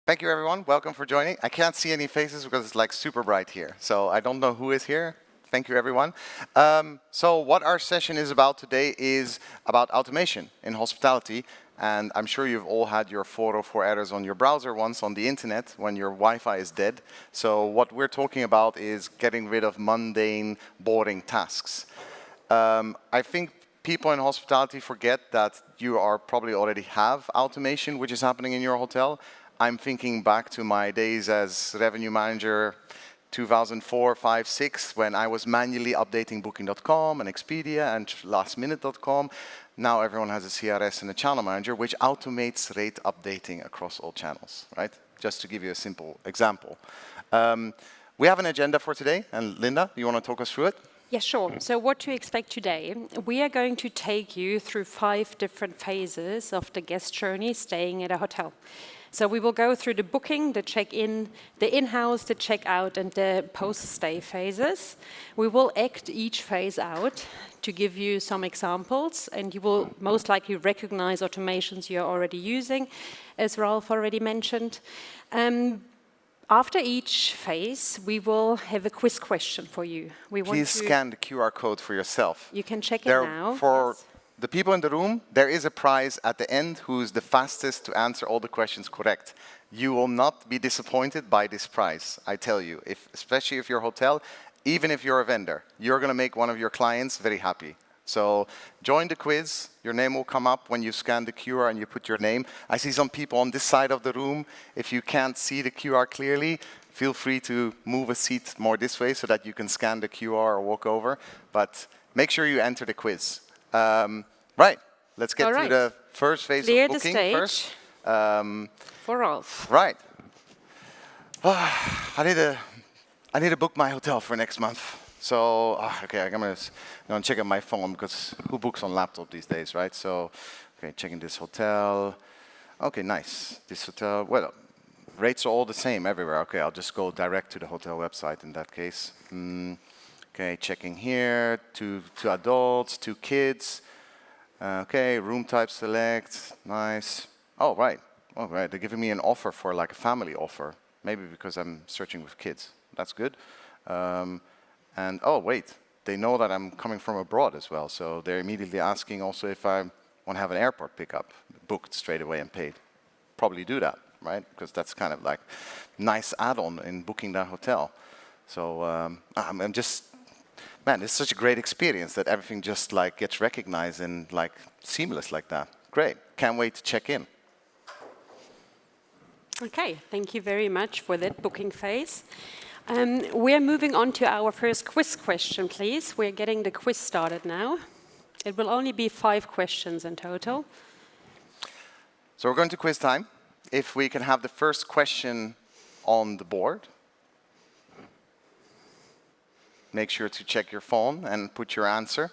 Thank you, everyone. Welcome for joining. I can't see any faces because it's like super bright here, so I don't know who is here. Thank you, everyone. So what our session is about today is about automation in hospitality. And I'm sure you've all had your 404 errors on your browser once on the internet when your Wi-Fi is dead. So what we're talking about is getting rid of mundane, boring tasks. I think people in hospitality forget that you probably already have automation which is happening in your hotel. I'm thinking back to my days as revenue manager 2004, 5, 6, when I was manually updating Booking.com and Expedia and lastminute.com. Now everyone has a CRS and a channel manager which automates rate updating across all channels, right? Just to give you a simple example. We have an agenda for today, and Linda, you want to talk us through it? Yeah, sure. So what to expect today? We are going to take you through 5 different phases of the guest journey staying at a hotel. So we will go through the booking, the check-in, the in-house, the check-out, and the post-stay phases. We will act each phase out to give you some examples, and you will most likely recognize automations you're already using, as Ralph already mentioned. After each phase, we will have a quiz question for you. Please scan the QR code for yourself. You can check it now. For the people in the room, there is a prize at the end who's the fastest to answer all the questions correct. You will not be disappointed by this prize, I tell you. Especially if you're a hotel, even if you're a vendor, you're going to make one of your clients very happy. So join the quiz. Your name will come up when you scan the QR and you put your name. I see some people on this side of the room. If you can't see the QR clearly, feel free to move a seat more this way so that you can scan the QR or walk over. But make sure you enter the quiz. Right, let's get to the first phase of booking first. For Rolf. Right. I need to book my hotel for next month. So, okay, I'm going to check out my phone because who books on laptop these days, right? So, okay, checking this hotel. Okay, nice. This hotel, well, rates are all the same everywhere. Okay, I'll just go direct to the hotel website in that case. Okay, checking here, 2 adults, 2 kids. Okay, room type select, nice. Oh, right, they're giving me an offer for like a family offer. Maybe because I'm searching with kids. That's good. And oh, wait, they know that I'm coming from abroad as well. So they're immediately asking also if I want to have an airport pickup, booked straight away and paid. Probably do that, right? Because that's kind of like nice add-on in booking that hotel. So I'm just, man, it's such a great experience that everything just like gets recognized and like seamless like that. Great, can't wait to check in. Okay, thank you very much for that booking phase. We're moving on to our first quiz question, please. We're getting the quiz started now. It will only be 5 questions in total. So we're going to quiz time. If we can have the first question on the board. Make sure to check your phone and put your answer.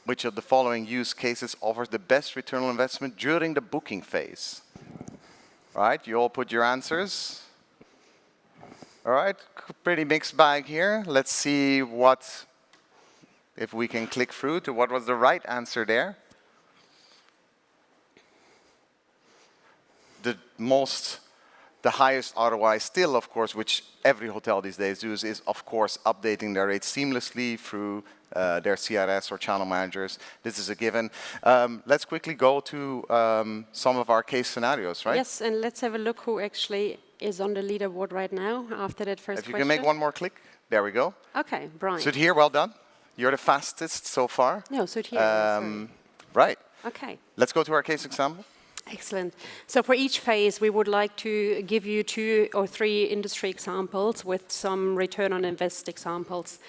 Which of the following use cases offers the best return on investment during the booking phase? All right, you all put your answers. All right, pretty mixed bag here. Let's see if we can click through to what was the right answer there. The highest ROI still, of course, which every hotel these days does, is, of course, updating their rates seamlessly through their CRS or channel managers. This is a given. Let's quickly go to some of our case scenarios, right? Yes, and let's have a look who actually is on the leaderboard right now after that first question. If you can make one more click. There we go. Okay, Brian. Sudhir, well done. You're the fastest so far. No, Sudhir. Right. Okay. Let's go to our case example. Excellent. So for each phase, we would like to give you 2 or 3 industry examples with some return on invest examples.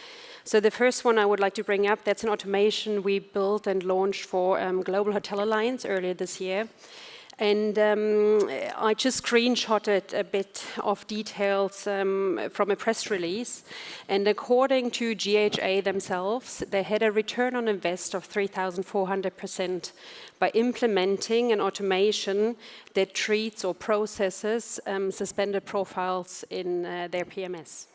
So the first one I would like to bring up, that's an automation we built and launched for Global Hotel Alliance earlier this year. And I just screenshotted a bit of details from a press release. And according to GHA themselves, they had a return on invest of 3,400% by implementing an automation that treats or processes suspended profiles in their PMS.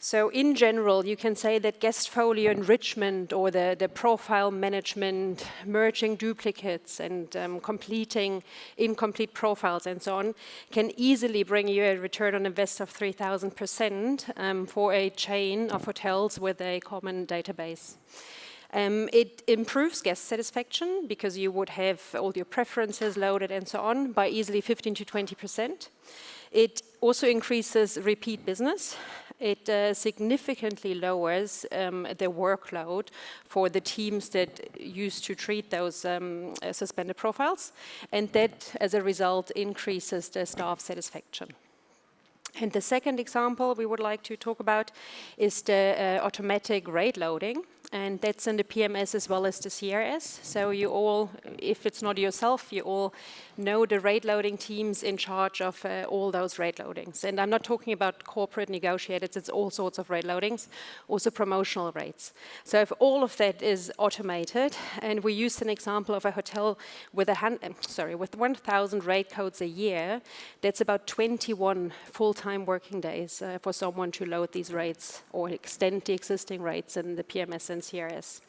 So in general, you can say that guest folio enrichment or the profile management, merging duplicates and completing incomplete profiles and so on can easily bring you a return on invest of 3,000% for a chain of hotels with a common database. It improves guest satisfaction because you would have all your preferences loaded and so on by easily 15 to 20%. It also increases repeat business. It significantly lowers the workload for the teams that used to treat those suspended profiles, and that, as a result, increases the staff satisfaction. And the second example we would like to talk about is the automatic rate loading. And that's in the PMS as well as the CRS. So you all, if it's not yourself, you all know the rate loading teams in charge of all those rate loadings. And I'm not talking about corporate negotiated, it's all sorts of rate loadings, also promotional rates. So if all of that is automated, and we used an example of a hotel with 1,000 rate codes a year, that's about 21 full-time working days for someone to load these rates or extend the existing rates in the PMS and CRS.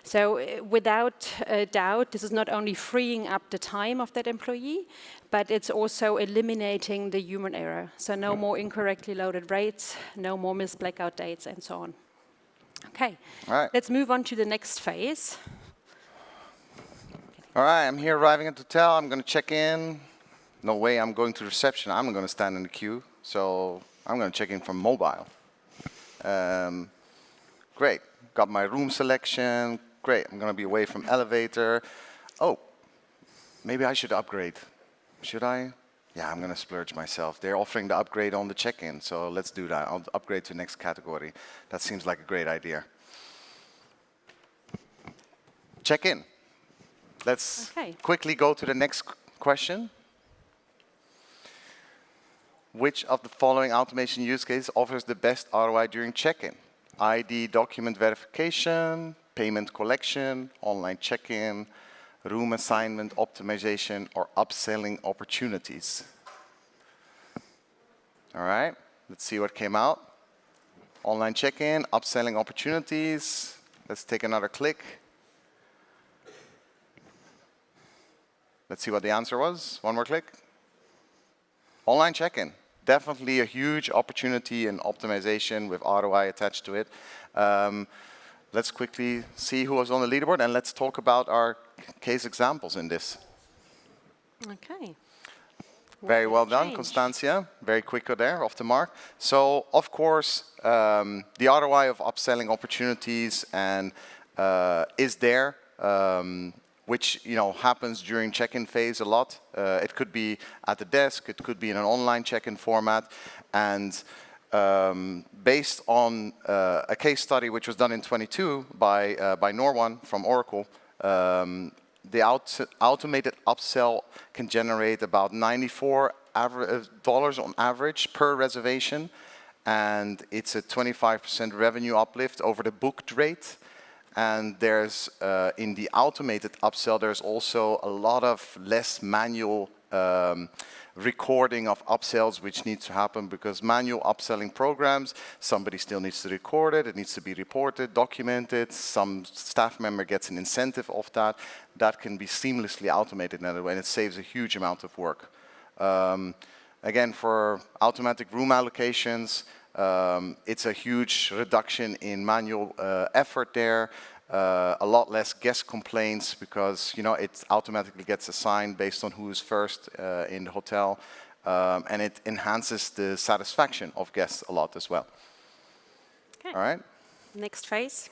So without a doubt, this is not only freeing up the time of that employee, but it's also eliminating the human error. So no more incorrectly loaded rates, no more missed blackout dates, and so on. Okay, All right. Let's move on to the next phase. All right, I'm here arriving at the hotel. I'm going to check in. No way I'm going to reception. I'm going to stand in the queue. So I'm going to check in from mobile. Great. Got my room selection. Great. I'm going to be away from elevator. Oh, maybe I should upgrade. Should I? Yeah, I'm going to splurge myself. They're offering the upgrade on the check-in, so let's do that. I'll upgrade to next category. That seems like a great idea. Check-in. Let's quickly go to the next question. Which of the following automation use cases offers the best ROI during check-in? ID document verification, payment collection, online check-in, room assignment optimization, or upselling opportunities. All right, let's see what came out. Online check-in, upselling opportunities. Let's take another click. Let's see what the answer was. One more click. Online check-in. Definitely a huge opportunity and optimization with ROI attached to it. Let's quickly see who was on the leaderboard, and let's talk about our case examples in this. Okay. Very well done, Constantia. Very quick there, off the mark. So, of course, the ROI of upselling opportunities and is there. Which happens during check-in phase a lot. It could be at the desk, it could be in an online check-in format, and based on a case study which was done in 22 by Norwan from Oracle, the automated upsell can generate about $94 on average per reservation, and it's a 25% revenue uplift over the booked rate. And there's, in the automated upsell, there's also a lot of less manual recording of upsells which needs to happen, because manual upselling programs, somebody still needs to record it, it needs to be reported, documented, some staff member gets an incentive of that. That can be seamlessly automated in that way, and it saves a huge amount of work. Again, for automatic room allocations, it's a huge reduction in manual effort there, a lot less guest complaints, because it automatically gets assigned based on who is first in the hotel, and it enhances the satisfaction of guests a lot as well. Okay. All right. Next phase.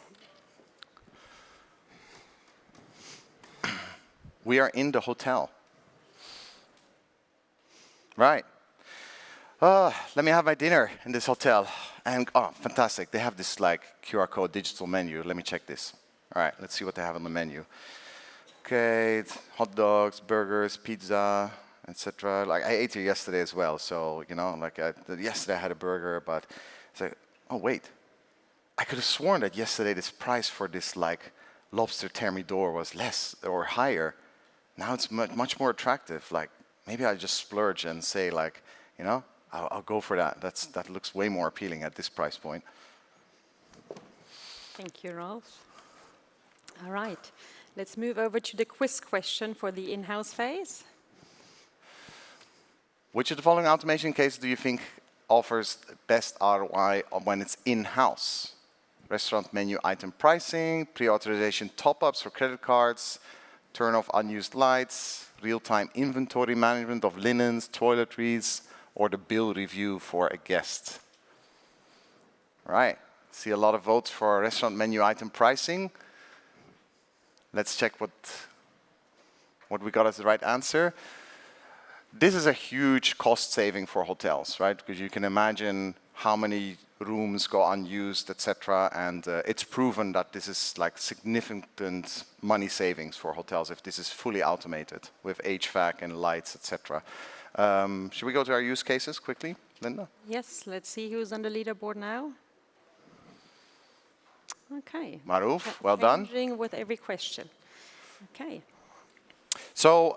We are in the hotel. Right. Let me have my dinner in this hotel. And, oh, fantastic. They have this QR code digital menu. Let me check this. All right, let's see what they have on the menu. Okay, hot dogs, burgers, pizza, etc. I ate here yesterday as well. So, yesterday I had a burger, but it's like, oh, wait. I could have sworn that yesterday this price for this, lobster thermidor was less or higher. Now it's much more attractive. Maybe I just splurge and say, I'll go for that. That looks way more appealing at this price point. Thank you, Rolf. All right, let's move over to the quiz question for the in-house phase. Which of the following automation cases do you think offers best ROI when it's in-house? Restaurant menu item pricing, pre-authorization top-ups for credit cards, turn off unused lights, real-time inventory management of linens, toiletries, or the bill review for a guest. All right, see a lot of votes for restaurant menu item pricing. Let's check what we got as the right answer. This is a huge cost saving for hotels, right? Because you can imagine how many rooms go unused, etc. And it's proven that this is like significant money savings for hotels if this is fully automated with HVAC and lights, etc. Should we go to our use cases quickly, Linda? Yes, let's see who's on the leaderboard now. Okay. Maruf, well done. Changing with every question. Okay. So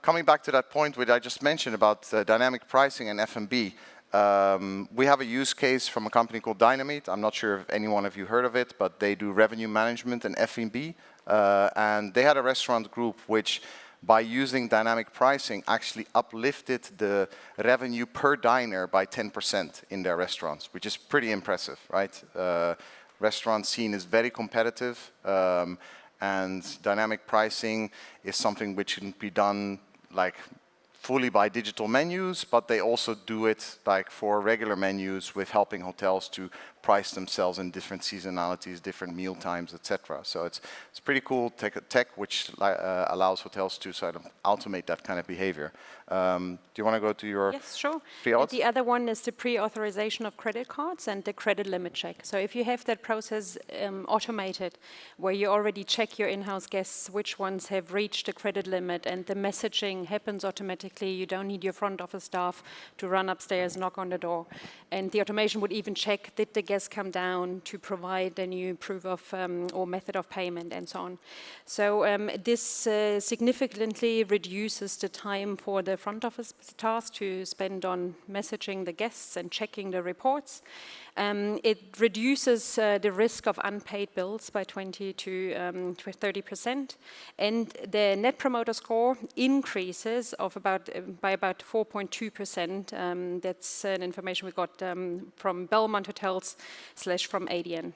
coming back to that point which I just mentioned about dynamic pricing and F&B, we have a use case from a company called Dynamite. I'm not sure if any one of you heard of it, but they do revenue management and F&B. And they had a restaurant group which, by using dynamic pricing, actually uplifted the revenue per diner by 10% in their restaurants, which is pretty impressive, right? Restaurant scene is very competitive. And dynamic pricing is something which can be done like fully by digital menus, but they also do it like for regular menus with helping hotels to price themselves in different seasonalities, different meal times, etc. So it's pretty cool tech which allows hotels to sort of automate that kind of behavior. Do you want to go to your Yes, sure. pre-auth? The other one is the pre-authorization of credit cards and the credit limit check. So if you have that process automated, where you already check your in-house guests, which ones have reached the credit limit, and the messaging happens automatically, you don't need your front office staff to run upstairs, knock on the door. And the automation would even check, did the guest come down to provide a new proof of or method of payment and so on. So this significantly reduces the time for the front office task to spend on messaging the guests and checking the reports. It reduces the risk of unpaid bills by 20 to 30%, and the Net Promoter Score increases by about 4.2%. That's an information we got from Belmont Hotels / from ADN.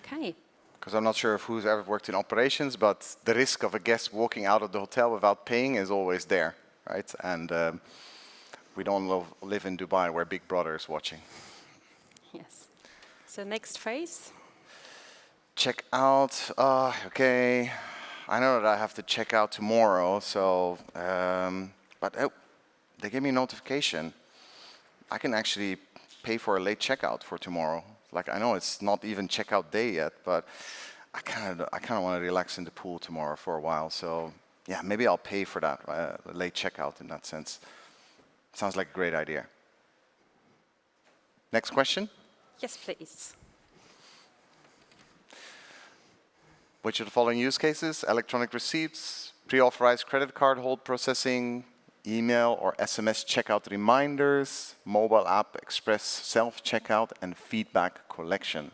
Okay. Because I'm not sure if who's ever worked in operations, but the risk of a guest walking out of the hotel without paying is always there, right? And we don't live in Dubai where Big Brother is watching. Yes. So next phase. Check out. Okay. I know that I have to check out tomorrow, so but they gave me a notification. I can actually pay for a late checkout for tomorrow. Like, I know it's not even checkout day yet, but I kind of want to relax in the pool tomorrow for a while. So yeah, maybe I'll pay for that late checkout in that sense. Sounds like a great idea. Next question. Yes, please. Which of the following use cases? Electronic receipts, pre-authorized credit card hold processing, email or SMS checkout reminders, mobile app express self-checkout, and feedback collection.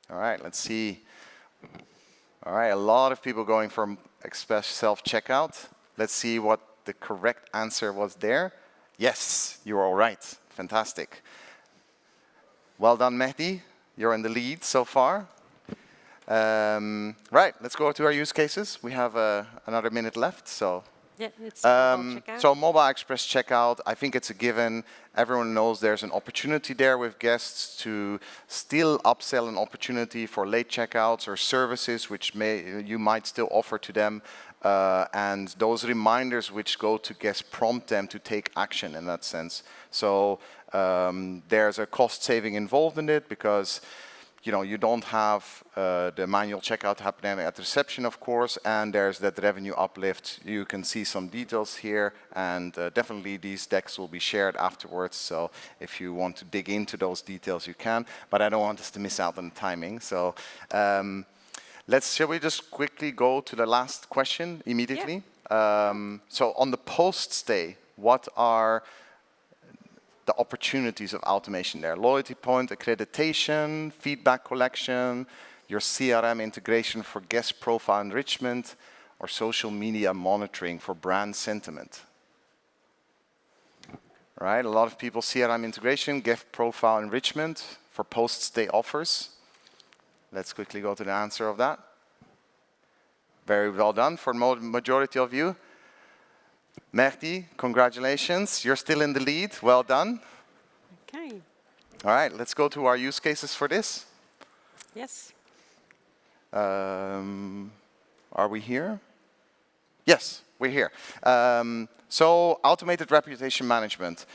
All right, let's see. All right, a lot of people going for express self-checkout. Let's see what the correct answer was there. Yes, you're all right. Fantastic. Well done, Mehdi. You're in the lead so far. Right, let's go to our use cases. We have another minute left, so. Yeah, it's mobile checkout. So mobile express checkout, I think it's a given. Everyone knows there's an opportunity there with guests to still upsell an opportunity for late checkouts or services which you might still offer to them. And those reminders which go to guests prompt them to take action in that sense. So there's a cost saving involved in it because you don't have the manual checkout happening at reception, of course, and there's that revenue uplift. You can see some details here, and definitely these decks will be shared afterwards. So if you want to dig into those details, you can. But I don't want us to miss out on the timing. So shall we just quickly go to the last question immediately? Yeah. So on the post-stay, what are the opportunities of automation there? Loyalty point accreditation, feedback collection, your CRM integration for guest profile enrichment, or social media monitoring for brand sentiment. Right, a lot of people CRM integration, guest profile enrichment for post-stay offers. Let's quickly go to the answer of that. Very well done for the majority of you. Mehdi, congratulations. You're still in the lead. Well done. Okay. All right, let's go to our use cases for this. Yes. Are we here? Yes, we're here. So automated reputation management.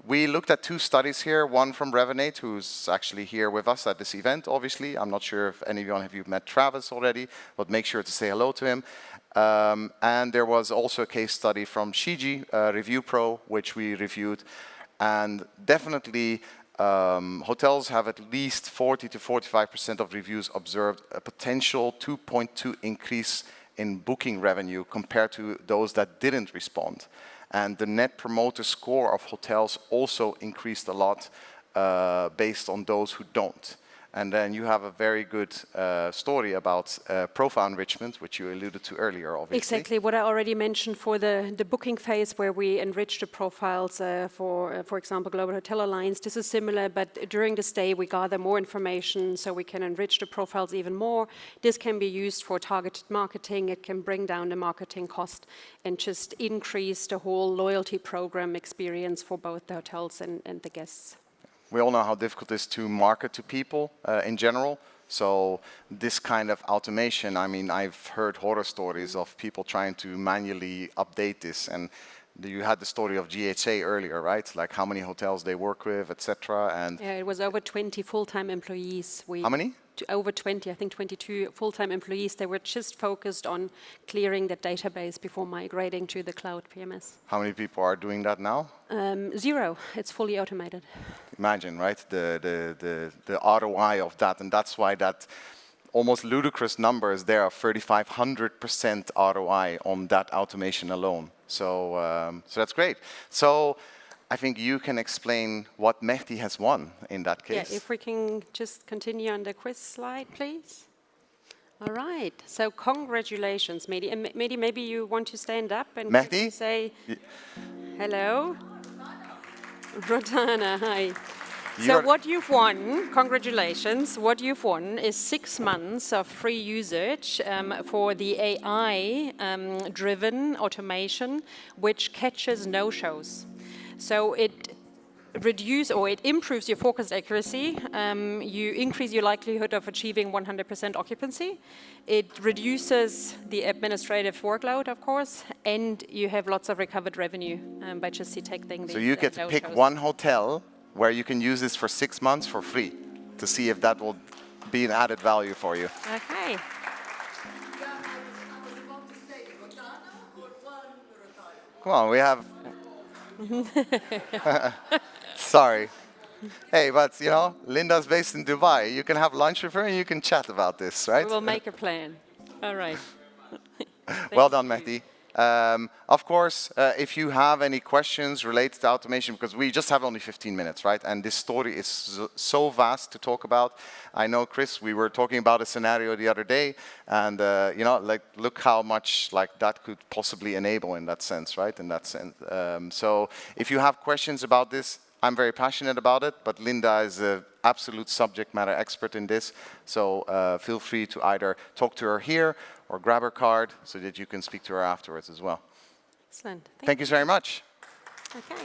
We looked at 2 studies here, one from Revenate, who's actually here with us at this event, obviously. I'm not sure if any of you have met Travis already, but make sure to say hello to him. And there was also a case study from Shiji, Review Pro, which we reviewed. And definitely, hotels have at least 40 to 45% of reviews observed a potential 2.2 increase in booking revenue compared to those that didn't respond. And the net promoter score of hotels also increased a lot based on those who don't. And then you have a very good story about profile enrichment, which you alluded to earlier, obviously. Exactly what I already mentioned for the booking phase, where we enrich the profiles for example, Global Hotel Alliance. This is similar, but during the stay we gather more information so we can enrich the profiles even more. This can be used for targeted marketing. It can bring down the marketing cost and just increase the whole loyalty program experience for both the hotels and the guests. We all know how difficult it is to market to people in general. So this kind of automation, I mean, I've heard horror stories of people trying to manually update this. And you had the story of GHA earlier, right? Like how many hotels they work with, etc. And yeah, it was over 20 full-time employees. How many? Over 20, I think 22 full-time employees. They were just focused on clearing the database before migrating to the cloud PMS. How many people are doing that now? 0. It's fully automated. Imagine, right? The ROI of that, and that's why that almost ludicrous number is there of 3,500% ROI on that automation alone. So, so that's great. So I think you can explain what Mehdi has won in that case. Yeah, if we can just continue on the quiz slide, please. All right. So congratulations, Mehdi. And Mehdi, maybe you want to stand up and Mehdi? say hello. Rodana, hi. So what you've won, congratulations, what you've won is 6 months of free usage for the AI-driven automation, which catches no-shows. So it improves your forecast accuracy, you increase your likelihood of achieving 100% occupancy, it reduces the administrative workload, of course, and you have lots of recovered revenue by just detecting these. So you get to pick one hotel where you can use this for 6 months for free to see if that will be an added value for you. Okay. Come on, we have... Sorry. Hey, but you know, Linda's based in Dubai. You can have lunch with her and you can chat about this, right? We will make a plan. All right. Well done, Mehdi. Of course, if you have any questions related to automation, because we just have only 15 minutes, right? And this story is so vast to talk about. I know, Chris, we were talking about a scenario the other day, and you know, like, look how much like that could possibly enable in that sense, right? In that sense. So if you have questions about this, I'm very passionate about it, but Linda is an absolute subject matter expert in this. So feel free to either talk to her here or grab her card so that you can speak to her afterwards as well. Excellent. Thank you very much. Okay.